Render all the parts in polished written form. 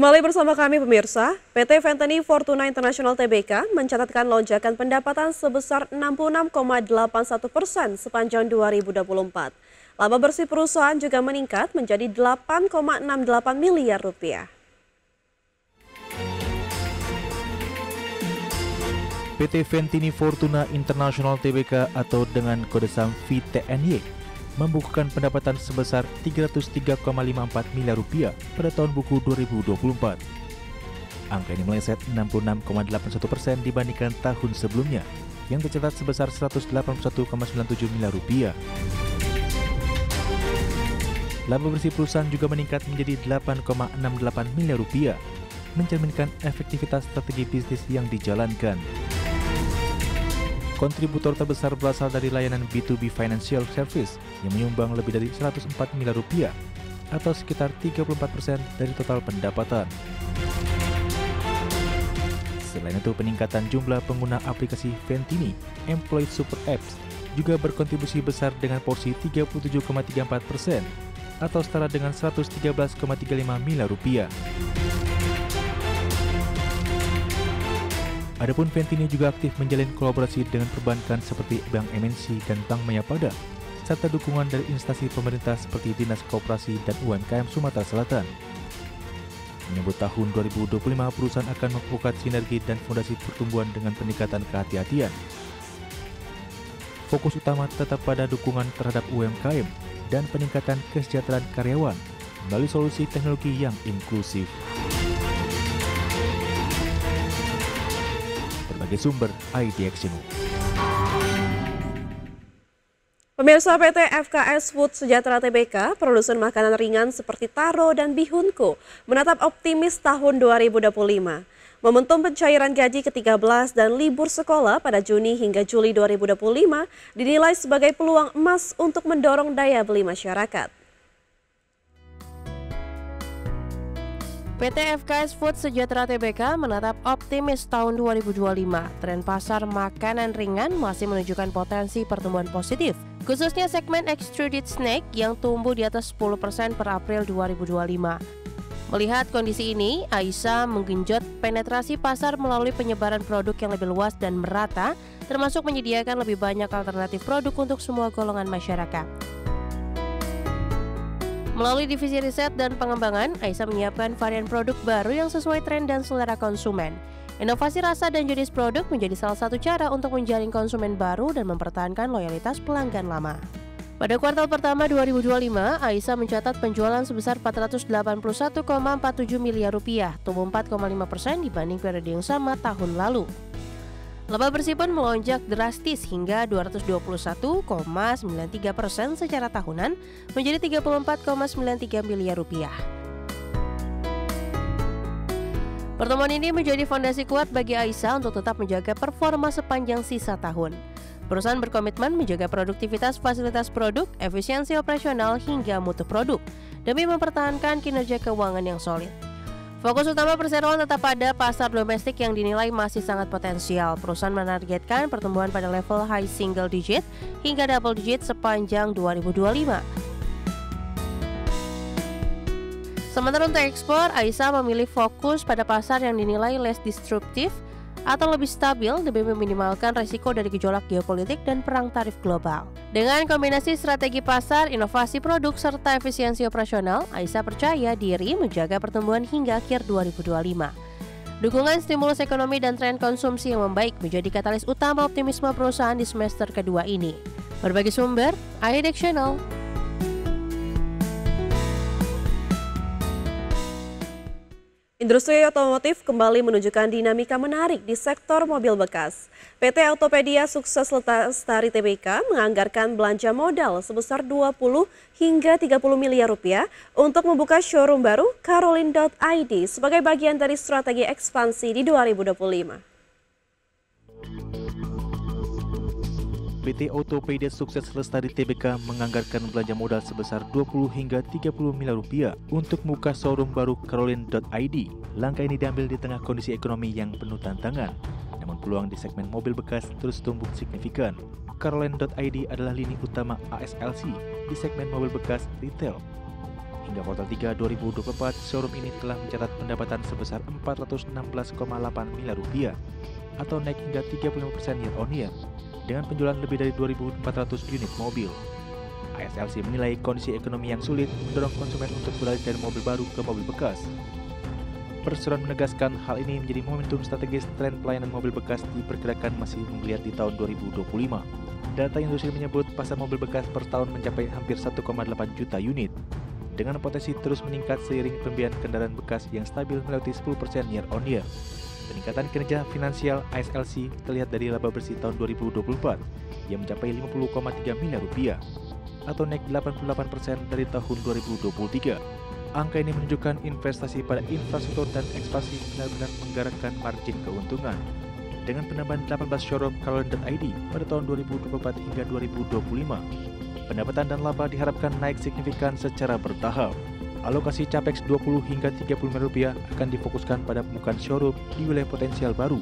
Kembali bersama kami pemirsa, PT Venteni Fortuna International Tbk mencatatkan lonjakan pendapatan sebesar 66,81% sepanjang 2024. Laba bersih perusahaan juga meningkat menjadi 8,68 miliar rupiah. PT Venteni Fortuna International Tbk atau dengan kode saham VTNY membukukan pendapatan sebesar 303,54 miliar rupiah pada tahun buku 2024. Angka ini meleset 66,81% dibandingkan tahun sebelumnya yang tercatat sebesar 181,97 miliar rupiah. Laba bersih perusahaan juga meningkat menjadi 8,68 miliar rupiah, mencerminkan efektivitas strategi bisnis yang dijalankan. Kontributor terbesar berasal dari layanan B2B Financial Service yang menyumbang lebih dari 104 miliar rupiah atau sekitar 34% dari total pendapatan. Selain itu, peningkatan jumlah pengguna aplikasi Venteni Employee Super Apps juga berkontribusi besar dengan porsi 37,34% atau setara dengan 113,35 miliar rupiah. Adapun Venteni juga aktif menjalin kolaborasi dengan perbankan seperti Bank MNC dan Bank Mayapada, serta dukungan dari instansi pemerintah seperti Dinas Koperasi dan UMKM Sumatera Selatan. Menyebut tahun 2025, perusahaan akan membuka sinergi dan fondasi pertumbuhan dengan peningkatan kehati-hatian. Fokus utama tetap pada dukungan terhadap UMKM dan peningkatan kesejahteraan karyawan melalui solusi teknologi yang inklusif. Berbagai sumber IDX News. Pemirsa, PT FKS Food Sejahtera Tbk, produsen makanan ringan seperti taro dan bihunku, menatap optimis tahun 2025. Momentum pencairan gaji ke-13 dan libur sekolah pada Juni hingga Juli 2025 dinilai sebagai peluang emas untuk mendorong daya beli masyarakat. PT FKS Food Sejahtera Tbk menatap optimis tahun 2025. Tren pasar makanan ringan masih menunjukkan potensi pertumbuhan positif, khususnya segmen extruded snack yang tumbuh di atas 10% per April 2025. Melihat kondisi ini, Aisyah menggenjot penetrasi pasar melalui penyebaran produk yang lebih luas dan merata, termasuk menyediakan lebih banyak alternatif produk untuk semua golongan masyarakat. Melalui divisi riset dan pengembangan, Aisyah menyiapkan varian produk baru yang sesuai tren dan selera konsumen. Inovasi rasa dan jenis produk menjadi salah satu cara untuk menjaring konsumen baru dan mempertahankan loyalitas pelanggan lama. Pada kuartal pertama 2025, Aisyah mencatat penjualan sebesar 481,47 miliar rupiah, tumbuh 4,5% dibanding periode yang sama tahun lalu. Laba bersih pun melonjak drastis hingga 221,93% secara tahunan menjadi 34,93 miliar rupiah. Pertemuan ini menjadi fondasi kuat bagi Aisyah untuk tetap menjaga performa sepanjang sisa tahun. Perusahaan berkomitmen menjaga produktivitas fasilitas produk, efisiensi operasional hingga mutu produk demi mempertahankan kinerja keuangan yang solid. Fokus utama perseroan tetap pada pasar domestik yang dinilai masih sangat potensial. Perusahaan menargetkan pertumbuhan pada level high single digit hingga double digit sepanjang 2025. Sementara untuk ekspor, Aisyah memilih fokus pada pasar yang dinilai less disruptive atau lebih stabil demi meminimalkan resiko dari gejolak geopolitik dan perang tarif global. Dengan kombinasi strategi pasar, inovasi produk, serta efisiensi operasional, Aisyah percaya diri menjaga pertumbuhan hingga akhir 2025. Dukungan stimulus ekonomi dan tren konsumsi yang membaik menjadi katalis utama optimisme perusahaan di semester kedua ini. Berbagai sumber, IDX Channel. Industri otomotif kembali menunjukkan dinamika menarik di sektor mobil bekas. PT Autopedia Sukses Lestari Tbk menganggarkan belanja modal sebesar 20 hingga 30 miliar rupiah untuk membuka showroom baru Caroline.id sebagai bagian dari strategi ekspansi di 2025. PT Autopedia Sukses Lestari Tbk menganggarkan belanja modal sebesar 20 hingga 30 miliar rupiah untuk membuka showroom baru Caroline.id. Langkah ini diambil di tengah kondisi ekonomi yang penuh tantangan, namun peluang di segmen mobil bekas terus tumbuh signifikan. Caroline.id adalah lini utama ASLC di segmen mobil bekas retail. Hingga kuartal 3 2024, showroom ini telah mencatat pendapatan sebesar 416,8 miliar rupiah atau naik hingga 35% year on year dengan penjualan lebih dari 2.400 unit mobil. ISLC menilai kondisi ekonomi yang sulit mendorong konsumen untuk beralih dari mobil baru ke mobil bekas. Perseroan menegaskan hal ini menjadi momentum strategis tren pelayanan mobil bekas diperkirakan masih menggeliat di tahun 2025. Data industri menyebut pasar mobil bekas per tahun mencapai hampir 1,8 juta unit, dengan potensi terus meningkat seiring pembiayaan kendaraan bekas yang stabil melewati 10% year on year. Peningkatan kinerja finansial ISLC terlihat dari laba bersih tahun 2024 yang mencapai 50,3 miliar rupiah atau naik 88% dari tahun 2023. Angka ini menunjukkan investasi pada infrastruktur dan ekspansi benar-benar menggerakkan margin keuntungan. Dengan penambahan 18 showroom Caroline.id pada tahun 2024 hingga 2025, pendapatan dan laba diharapkan naik signifikan secara bertahap. Alokasi capex 20 hingga 30 miliar rupiah akan difokuskan pada pembukaan showroom di wilayah potensial baru.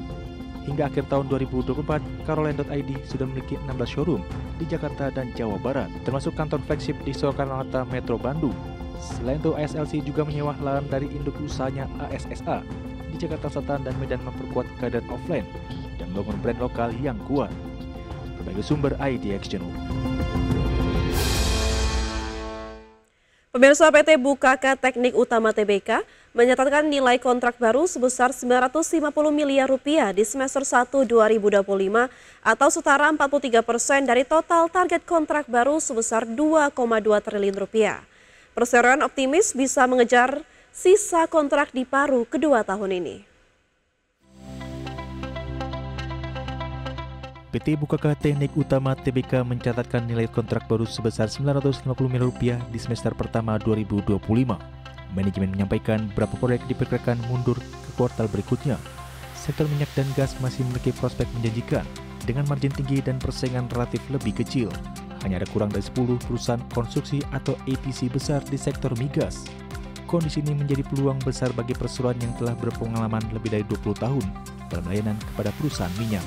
Hingga akhir tahun 2024, Caroline.id sudah memiliki 16 showroom di Jakarta dan Jawa Barat, termasuk kantor flagship di Soekarno-Hatta Metro Bandung. Selain itu, ISLC juga menyewa lahan dari induk usahanya ASSA di Jakarta Selatan dan Medan memperkuat keadaan offline dan membangun brand lokal yang kuat. Berbagai sumber IDX Channel. Pemirsa, PT Bukaka Teknik Utama Tbk mencatatkan nilai kontrak baru sebesar 950 miliar rupiah di semester 1 2025 atau setara 43% dari total target kontrak baru sebesar 2,2 triliun rupiah. Perseroan optimis bisa mengejar sisa kontrak di paruh kedua tahun ini. PT Bukaka Teknik Utama Tbk mencatatkan nilai kontrak baru sebesar 950 miliar rupiah di semester pertama 2025. Manajemen menyampaikan beberapa proyek diperkirakan mundur ke kuartal berikutnya. Sektor minyak dan gas masih memiliki prospek menjanjikan dengan margin tinggi dan persaingan relatif lebih kecil. Hanya ada kurang dari 10 perusahaan konstruksi atau EPC besar di sektor migas. Kondisi ini menjadi peluang besar bagi perseroan yang telah berpengalaman lebih dari 20 tahun dalam layanan kepada perusahaan minyak.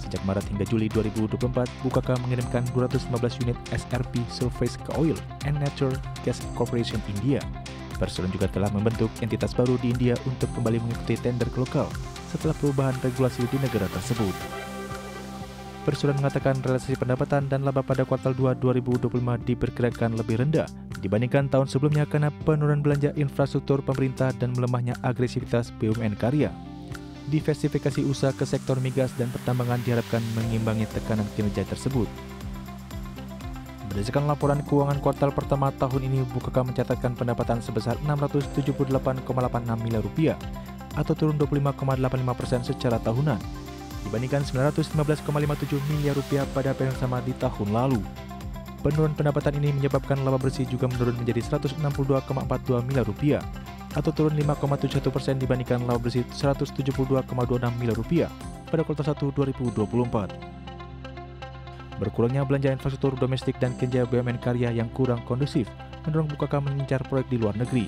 Sejak Maret hingga Juli 2024, Bukaka mengirimkan 215 unit SRP Surface ke Oil and Natural Gas Corporation India. Perseroan juga telah membentuk entitas baru di India untuk kembali mengikuti tender ke lokal setelah perubahan regulasi di negara tersebut. Perseroan mengatakan realisasi pendapatan dan laba pada kuartal 2 2025 diperkirakan lebih rendah dibandingkan tahun sebelumnya karena penurunan belanja infrastruktur pemerintah dan melemahnya agresivitas BUMN karya. Diversifikasi usaha ke sektor migas dan pertambangan diharapkan mengimbangi tekanan kinerja tersebut. Berdasarkan laporan keuangan kuartal pertama tahun ini, Bukaka mencatatkan pendapatan sebesar 678,86 miliar rupiah atau turun 25,85% secara tahunan dibandingkan 915,57 miliar rupiah pada periode yang sama di tahun lalu. Penurunan pendapatan ini menyebabkan laba bersih juga menurun menjadi 162,42 miliar rupiah atau turun 5,71% dibandingkan laba bersih 172,26 miliar rupiah pada kuartal 1 2024. Berkurangnya belanja infrastruktur domestik dan kinerja BUMN karya yang kurang kondusif mendorong Bukaka mengincar proyek di luar negeri.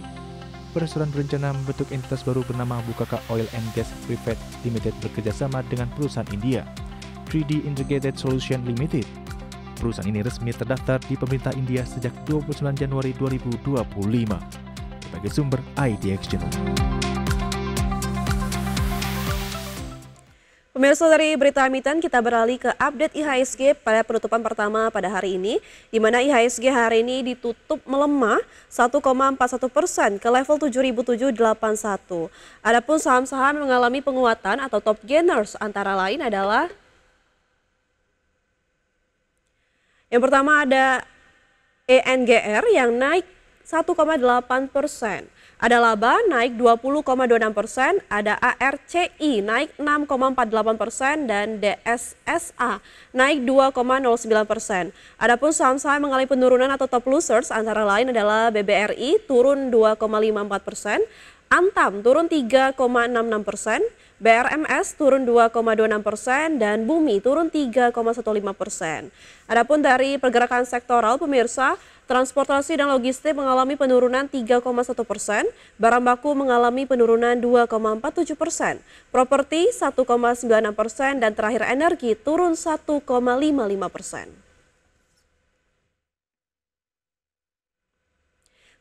Perseroan berencana membentuk entitas baru bernama Bukaka Oil and Gas Private Limited bekerjasama dengan perusahaan India, 3D Integrated Solution Limited. Perusahaan ini resmi terdaftar di pemerintah India sejak 29 Januari 2025. Sebagai sumber IDX Channel. Pemirsa, dari berita emiten kita beralih ke update IHSG pada penutupan pertama pada hari ini, di mana IHSG hari ini ditutup melemah 1,41% ke level 7.781. Adapun saham-saham yang mengalami penguatan atau top gainers antara lain adalah yang pertama ada ENGR yang naik 1,8%. Ada laba naik 20,26%, ada ARCI naik 6,48% dan DSSA naik 2,09%. Adapun saham-saham mengalami penurunan atau top losers antara lain adalah BBRI turun 2,54%, Antam turun 3,66%, BRMS turun 2,26% dan Bumi turun 3,15%. Adapun dari pergerakan sektoral, pemirsa, transportasi dan logistik mengalami penurunan 3,1%, barang baku mengalami penurunan 2,47%, properti 1,96% dan terakhir energi turun 1,55%.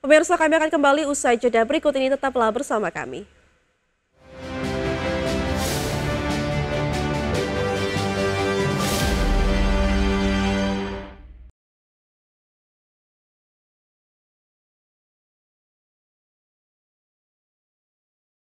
Pemirsa, kami akan kembali usai jeda berikut ini, tetaplah bersama kami.